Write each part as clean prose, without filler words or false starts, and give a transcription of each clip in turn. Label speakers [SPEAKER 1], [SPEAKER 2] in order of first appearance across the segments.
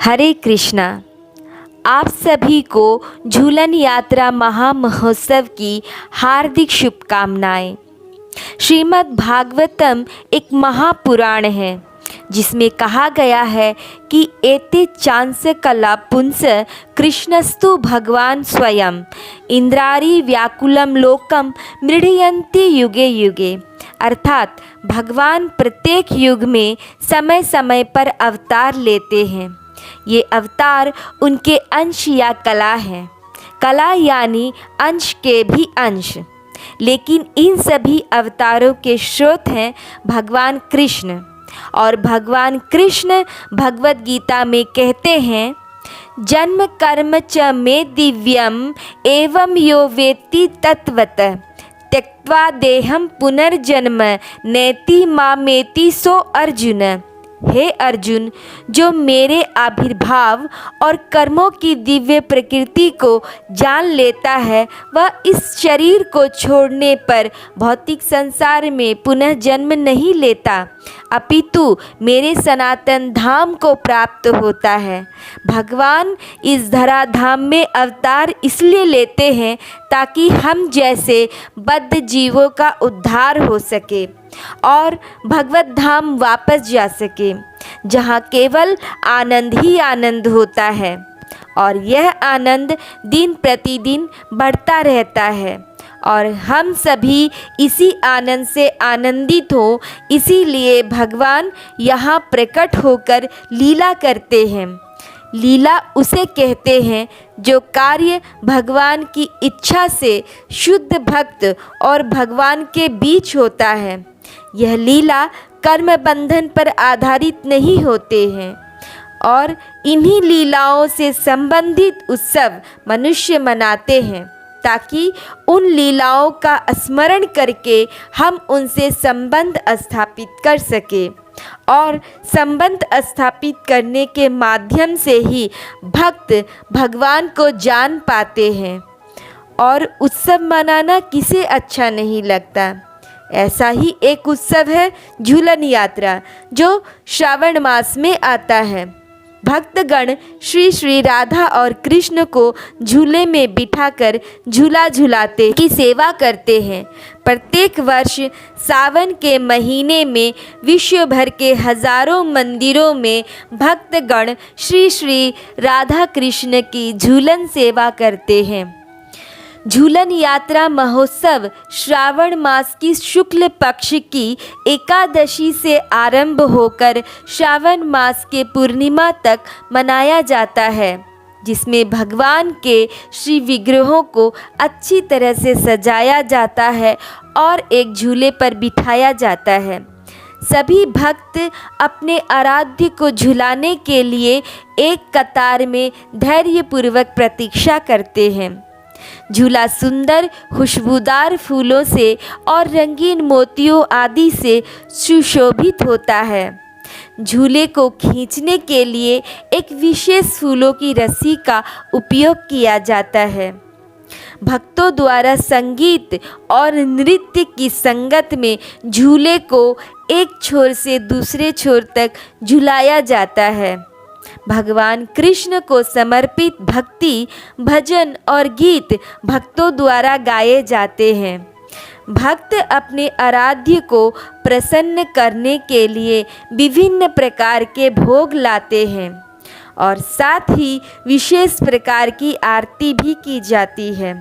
[SPEAKER 1] हरे कृष्णा। आप सभी को झूलन यात्रा महामहोत्सव की हार्दिक शुभकामनाएं। श्रीमद् भागवतम एक महापुराण है जिसमें कहा गया है कि एते चांस कला पुंस कृष्णस्तु भगवान स्वयं इंद्रारी व्याकुलम लोकम मृडयन्ति युगे युगे। अर्थात भगवान प्रत्येक युग में समय समय पर अवतार लेते हैं। ये अवतार उनके अंश या कला हैं। कला यानी अंश के भी अंश। लेकिन इन सभी अवतारों के स्रोत हैं भगवान कृष्ण। और भगवान कृष्ण भगवत गीता में कहते हैं, जन्म कर्म च मे दिव्यम एवं यो वेत्ति तत्वत त्यक्त्वा देहम पुनर्जन्म नेति मामेति सो अर्जुन। हे अर्जुन, जो मेरे आविर्भाव और कर्मों की दिव्य प्रकृति को जान लेता है वह इस शरीर को छोड़ने पर भौतिक संसार में पुनः जन्म नहीं लेता, अपितु मेरे सनातन धाम को प्राप्त होता है। भगवान इस धराधाम में अवतार इसलिए लेते हैं ताकि हम जैसे बद्ध जीवों का उद्धार हो सके और भगवत धाम वापस जा सके, जहाँ केवल आनंद ही आनंद होता है और यह आनंद दिन प्रतिदिन बढ़ता रहता है और हम सभी इसी आनंद से आनंदित हो। इसीलिए भगवान यहाँ प्रकट होकर लीला करते हैं। लीला उसे कहते हैं जो कार्य भगवान की इच्छा से शुद्ध भक्त और भगवान के बीच होता है। यह लीला कर्म बंधन पर आधारित नहीं होते हैं और इन्हीं लीलाओं से संबंधित उत्सव मनुष्य मनाते हैं ताकि उन लीलाओं का स्मरण करके हम उनसे संबंध स्थापित कर सके और संबंध स्थापित करने के माध्यम से ही भक्त भगवान को जान पाते हैं। और उत्सव मनाना किसे अच्छा नहीं लगता। ऐसा ही एक उत्सव है झूलन यात्रा, जो श्रावण मास में आता है। भक्तगण श्री श्री राधा और कृष्ण को झूले में बिठाकर झूला झूलाते की सेवा करते हैं। प्रत्येक वर्ष सावन के महीने में विश्व भर के हजारों मंदिरों में भक्तगण श्री श्री राधा कृष्ण की झूलन सेवा करते हैं। झूलन यात्रा महोत्सव श्रावण मास की शुक्ल पक्ष की एकादशी से आरंभ होकर श्रावण मास के पूर्णिमा तक मनाया जाता है, जिसमें भगवान के श्री विग्रहों को अच्छी तरह से सजाया जाता है और एक झूले पर बिठाया जाता है। सभी भक्त अपने आराध्य को झुलाने के लिए एक कतार में धैर्यपूर्वक प्रतीक्षा करते हैं। झूला सुंदर खुशबूदार फूलों से और रंगीन मोतियों आदि से सुशोभित होता है। झूले को खींचने के लिए एक विशेष फूलों की रस्सी का उपयोग किया जाता है। भक्तों द्वारा संगीत और नृत्य की संगत में झूले को एक छोर से दूसरे छोर तक झुलाया जाता है। भगवान कृष्ण को समर्पित भक्ति भजन और गीत भक्तों द्वारा गाए जाते हैं। भक्त अपने आराध्य को प्रसन्न करने के लिए विभिन्न प्रकार के भोग लाते हैं और साथ ही विशेष प्रकार की आरती भी की जाती है।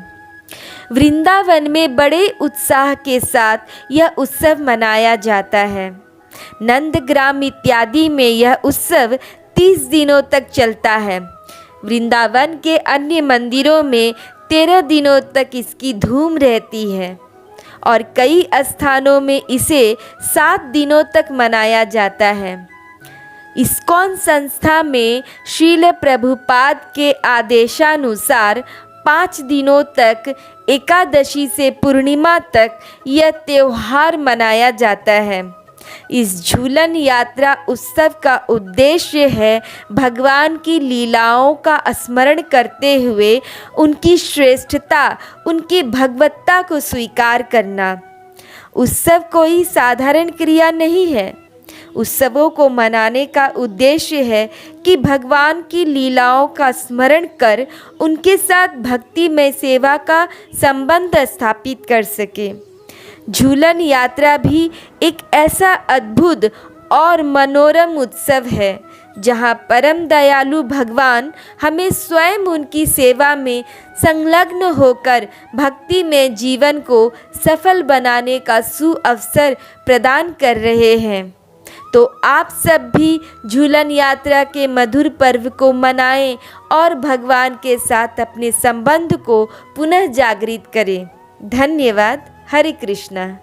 [SPEAKER 1] वृंदावन में बड़े उत्साह के साथ यह उत्सव मनाया जाता है। नंदग्राम इत्यादि में यह उत्सव 30 दिनों तक चलता है। वृंदावन के अन्य मंदिरों में 13 दिनों तक इसकी धूम रहती है और कई स्थानों में इसे 7 दिनों तक मनाया जाता है। इस्कॉन संस्था में श्रील प्रभुपाद के आदेशानुसार 5 दिनों तक एकादशी से पूर्णिमा तक यह त्योहार मनाया जाता है। इस झूलन यात्रा उत्सव का उद्देश्य है भगवान की लीलाओं का स्मरण करते हुए उनकी श्रेष्ठता, उनकी भगवत्ता को स्वीकार करना। उत्सव कोई साधारण क्रिया नहीं है। उत्सवों को मनाने का उद्देश्य है कि भगवान की लीलाओं का स्मरण कर उनके साथ भक्तिमय सेवा का संबंध स्थापित कर सके। झूलन यात्रा भी एक ऐसा अद्भुत और मनोरम उत्सव है जहाँ परम दयालु भगवान हमें स्वयं उनकी सेवा में संलग्न होकर भक्ति में जीवन को सफल बनाने का सुअवसर प्रदान कर रहे हैं। तो आप सब भी झूलन यात्रा के मधुर पर्व को मनाएं और भगवान के साथ अपने संबंध को पुनः जागृत करें। धन्यवाद। हरे कृष्णा।